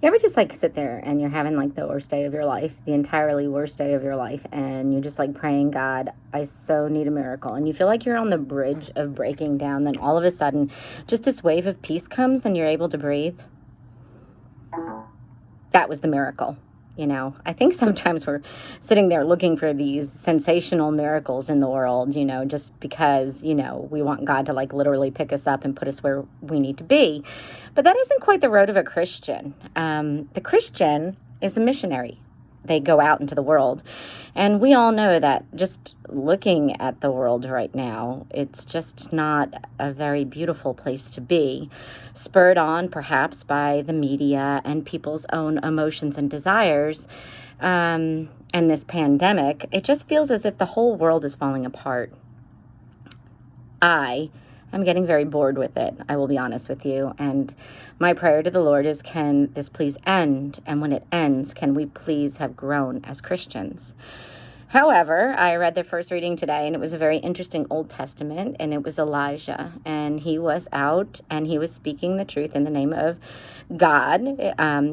You ever just like sit there and you're having like the worst day of your life, the entirely worst day of your life, and you're just like praying, God, I so need a miracle. And you feel like you're on the bridge of breaking down. Then all of a sudden, just this wave of peace comes and you're able to breathe. That was the miracle. I think sometimes we're sitting there looking for these sensational miracles in the world, just because, we want God to like literally pick us up and put us where we need to be. But that isn't quite the road of a Christian. The Christian is a missionary. They go out into the world. And we all know that just looking at the world right now, it's just not a very beautiful place to be, spurred on perhaps by the media and people's own emotions and desires. And this pandemic, it just feels as if the whole world is falling apart. I'm getting very bored with it, I will be honest with you. And my prayer to the Lord is, can this please end? And when it ends, can we please have grown as Christians? However, I read the first reading today, and it was a very interesting Old Testament, and it was Elijah. And he was out, and he was speaking the truth in the name of God.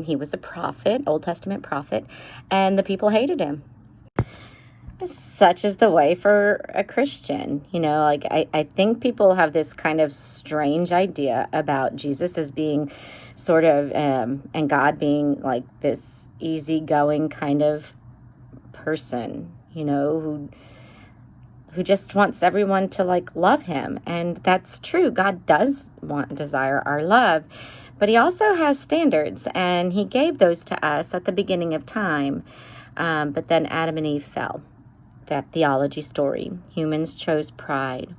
He was a prophet, Old Testament prophet, and the people hated him. Such is the way for a Christian. I think people have this kind of strange idea about Jesus as being sort of, and God being like this easygoing kind of person, who just wants everyone to like love him. And that's true. God does want and desire our love, but he also has standards, and he gave those to us at the beginning of time. But then Adam and Eve fell. That theology story. Humans chose pride.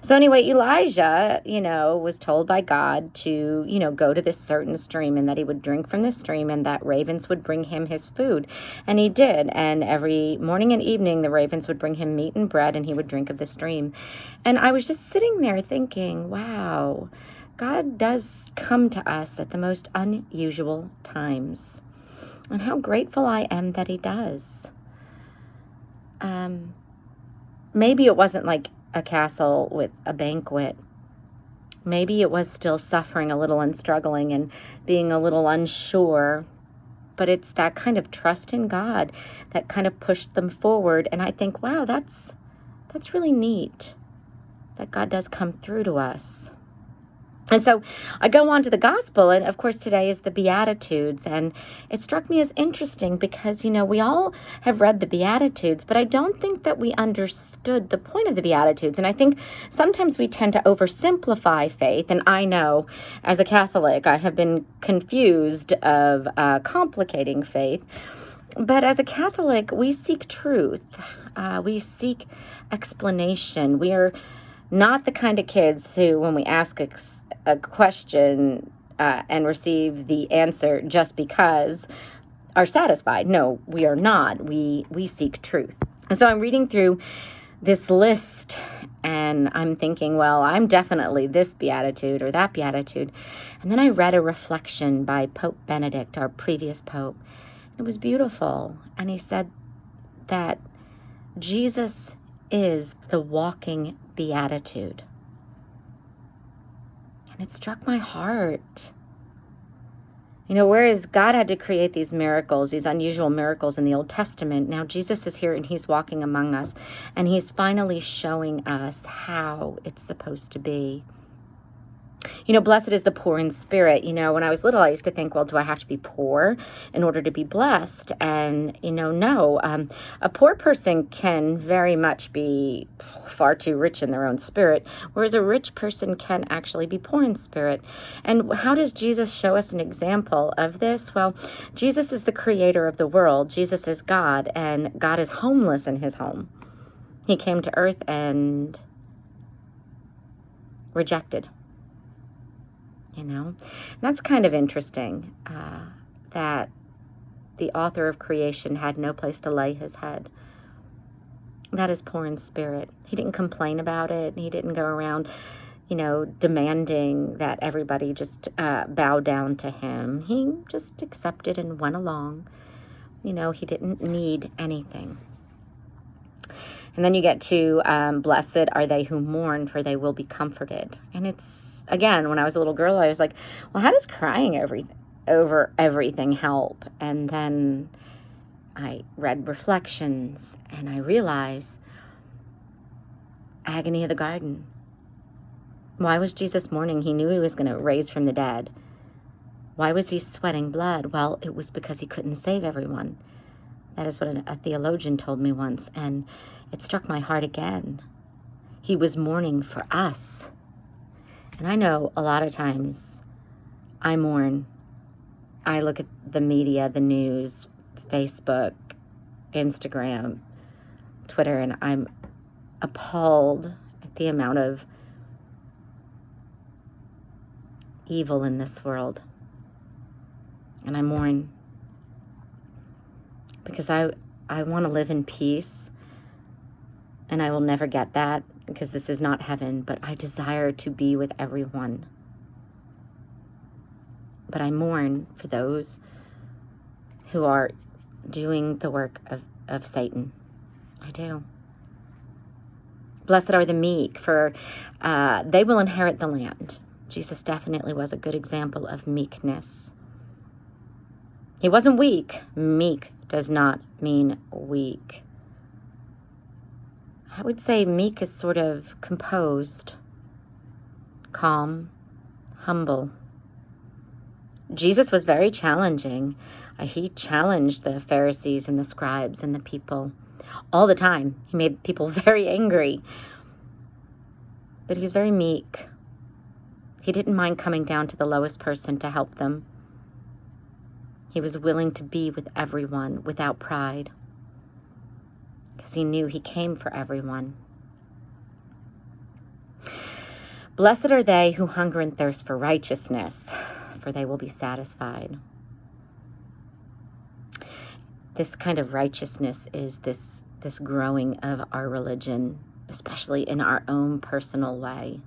So anyway, Elijah, was told by God to, go to this certain stream, and that he would drink from the stream, and that ravens would bring him his food. And he did. And every morning and evening, the ravens would bring him meat and bread, and he would drink of the stream. And I was just sitting there thinking, wow, God does come to us at the most unusual times. And how grateful I am that he does. Maybe it wasn't like a castle with a banquet. Maybe it was still suffering a little and struggling and being a little unsure. But it's that kind of trust in God that kind of pushed them forward. And I think, wow, that's really neat that God does come through to us. And so I go on to the gospel, and of course today is the Beatitudes, and it struck me as interesting because, we all have read the Beatitudes, but I don't think that we understood the point of the Beatitudes. And I think sometimes we tend to oversimplify faith, and I know as a Catholic I have been confused of complicating faith. But as a Catholic, we seek truth. We seek explanation. We are not the kind of kids who, when we ask a question and receive the answer just because, are satisfied. No, we are not. We seek truth. And so I'm reading through this list, and I'm thinking, well, I'm definitely this beatitude or that beatitude. And then I read a reflection by Pope Benedict, our previous pope. It was beautiful. And he said that Jesus is the walking beatitude. And it struck my heart. Whereas God had to create these miracles, these unusual miracles in the Old Testament, now Jesus is here and he's walking among us, and he's finally showing us how it's supposed to be. Blessed is the poor in spirit. When I was little, I used to think, well, do I have to be poor in order to be blessed? And, no. A poor person can very much be far too rich in their own spirit, whereas a rich person can actually be poor in spirit. And how does Jesus show us an example of this? Well, Jesus is the creator of the world. Jesus is God, and God is homeless in his home. He came to earth and rejected. That's kind of interesting, that the author of creation had no place to lay his head. That is poor in spirit. He didn't complain about it. He didn't go around, demanding that everybody just bow down to him. He just accepted and went along. He didn't need anything. And then you get to, blessed are they who mourn, for they will be comforted. And it's, again, when I was a little girl, I was like, well, how does crying over everything help. And then I read Reflections, and I realized agony of the garden. Why was Jesus mourning? He knew he was going to raise from the dead. Why was he sweating blood? Well, it was because he couldn't save everyone. That is what a theologian told me once, and it struck my heart again. He was mourning for us. And I know a lot of times I mourn. I look at the media, the news, Facebook, Instagram, Twitter, and I'm appalled at the amount of evil in this world. And I mourn because I want to live in peace, and I will never get that because this is not heaven, but I desire to be with everyone. But I mourn for those who are doing the work of Satan. I do. Blessed are the meek, for they will inherit the land. Jesus definitely was a good example of meekness. He wasn't weak. Meek does not mean weak. I would say meek is sort of composed, calm, humble. Jesus was very challenging. He challenged the Pharisees and the scribes and the people all the time. He made people very angry. But he was very meek. He didn't mind coming down to the lowest person to help them. He was willing to be with everyone without pride, because he knew he came for everyone. Blessed are they who hunger and thirst for righteousness, for they will be satisfied. This kind of righteousness is this growing of our religion, especially in our own personal way.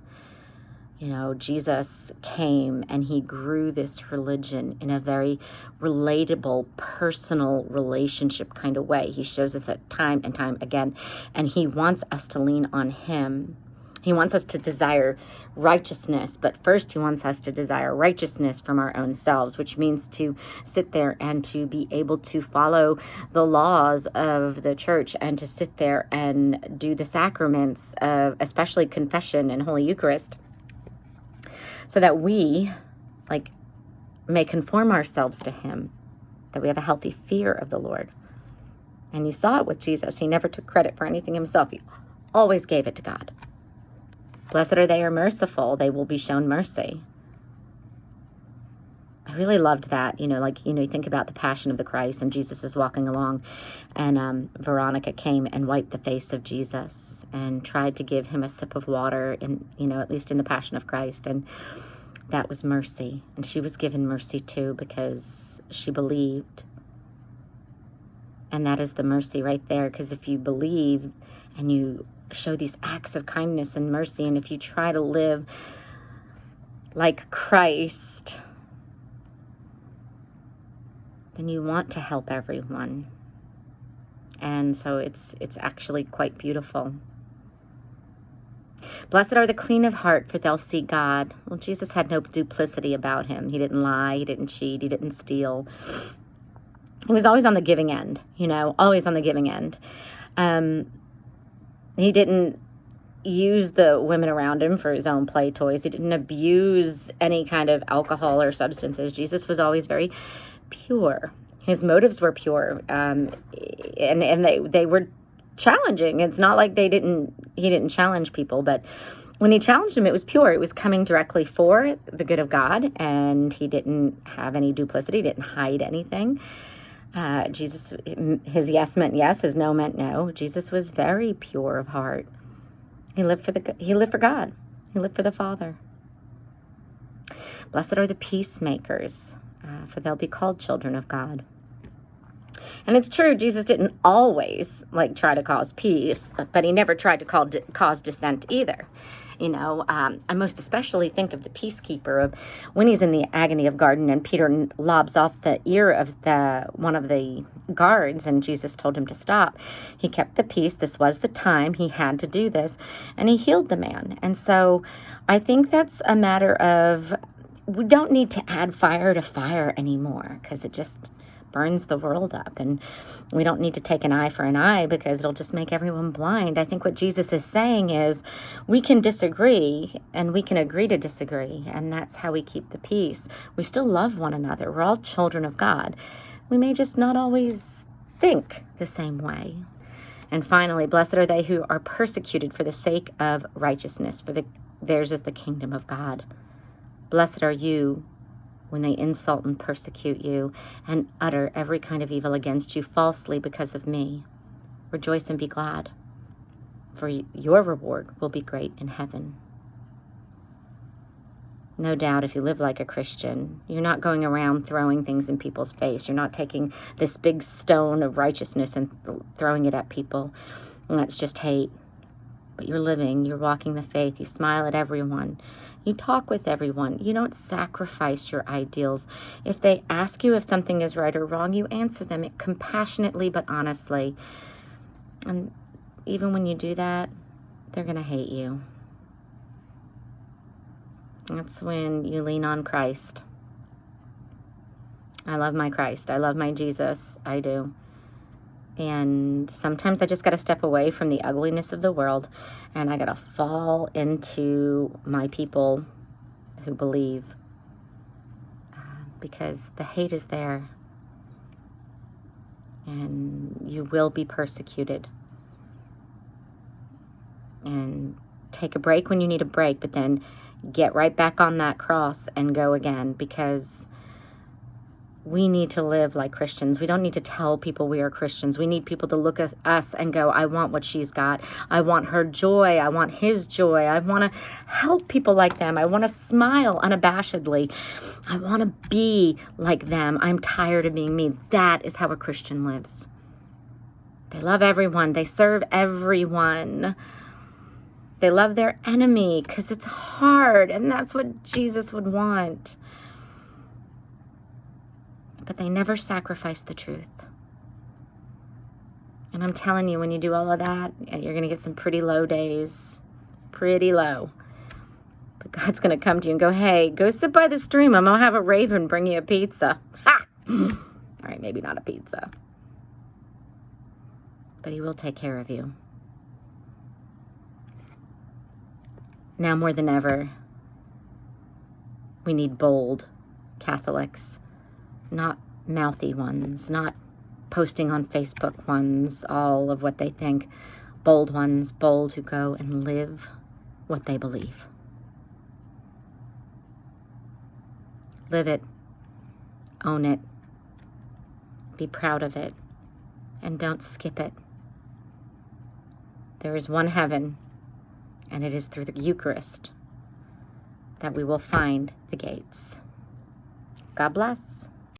You know, Jesus came and he grew this religion in a very relatable, personal relationship kind of way. He shows us that time and time again, and he wants us to lean on him. He wants us to desire righteousness, but first he wants us to desire righteousness from our own selves, which means to sit there and to be able to follow the laws of the church and to sit there and do the sacraments of especially confession and Holy Eucharist, so that we may conform ourselves to him, that we have a healthy fear of the Lord. And you saw it with Jesus. He never took credit for anything himself. He always gave it to God. Blessed are they who are merciful. They will be shown mercy. I really loved that. You think about the Passion of the Christ, and Jesus is walking along, and Veronica came and wiped the face of Jesus and tried to give him a sip of water, at least in the Passion of Christ. And that was mercy. And she was given mercy too because she believed. And that is the mercy right there, because if you believe and you show these acts of kindness and mercy, and if you try to live like Christ, then you want to help everyone. And so it's actually quite beautiful. Blessed are the clean of heart, for they'll see God. Well, Jesus had no duplicity about him. He didn't lie, he didn't cheat, he didn't steal. He was always on the giving end, always on the giving end. He didn't use the women around him for his own play toys. He didn't abuse any kind of alcohol or substances. Jesus was always very pure. His motives were pure, and they were challenging. It's not like he didn't challenge people, but when he challenged them, it was pure. It was coming directly for the good of God, and he didn't have any duplicity, didn't hide anything. Jesus, his yes meant yes, his no meant no. Jesus was very pure of heart. He lived for God. He lived for the Father. Blessed are the peacemakers, for they'll be called children of God. And it's true, Jesus didn't always try to cause peace, but he never tried to cause dissent either. I most especially think of the peacekeeper of when he's in the agony of garden and Peter lobs off the ear of one of the guards, and Jesus told him to stop. He kept the peace. This was the time he had to do this, and he healed the man. And so I think that's a matter of we don't need to add fire to fire anymore, because it just burns the world up. And we don't need to take an eye for an eye, because it'll just make everyone blind. I think what Jesus is saying is we can disagree and we can agree to disagree, and that's how we keep the peace. We still love one another. We're all children of God. We may just not always think the same way. And finally, blessed are they who are persecuted for the sake of righteousness, for theirs is the kingdom of God. Blessed are you when they insult and persecute you and utter every kind of evil against you falsely because of me. Rejoice and be glad, for your reward will be great in heaven. No doubt, if you live like a Christian, you're not going around throwing things in people's face. You're not taking this big stone of righteousness and throwing it at people. And that's just hate. But you're living, you're walking the faith. You smile at everyone. You talk with everyone. You don't sacrifice your ideals. If they ask you if something is right or wrong, you answer them compassionately but honestly. And even when you do that, they're going to hate you. That's when you lean on Christ. I love my Christ. I love my Jesus. I do. And sometimes I just got to step away from the ugliness of the world, and I got to fall into my people who believe, because the hate is there, and you will be persecuted. And take a break when you need a break, but then get right back on that cross and go again, because we need to live like Christians. We don't need to tell people we are Christians. We need people to look at us and go, I want what she's got. I want her joy. I want his joy. I want to help people like them. I want to smile unabashedly. I want to be like them. I'm tired of being me. That is how a Christian lives. They love everyone. They serve everyone. They love their enemy because it's hard, and that's what Jesus would want. But they never sacrifice the truth. And I'm telling you, when you do all of that, you're going to get some pretty low days. Pretty low. But God's going to come to you and go, hey, go sit by the stream. I'm going to have a raven bring you a pizza. Ha! All right, maybe not a pizza. But he will take care of you. Now more than ever, we need bold Catholics. Not mouthy ones, not posting on Facebook ones, all of what they think. Bold ones, bold who go and live what they believe. Live it, own it, be proud of it, and don't skip it. There is one heaven, and it is through the Eucharist that we will find the gates. God bless.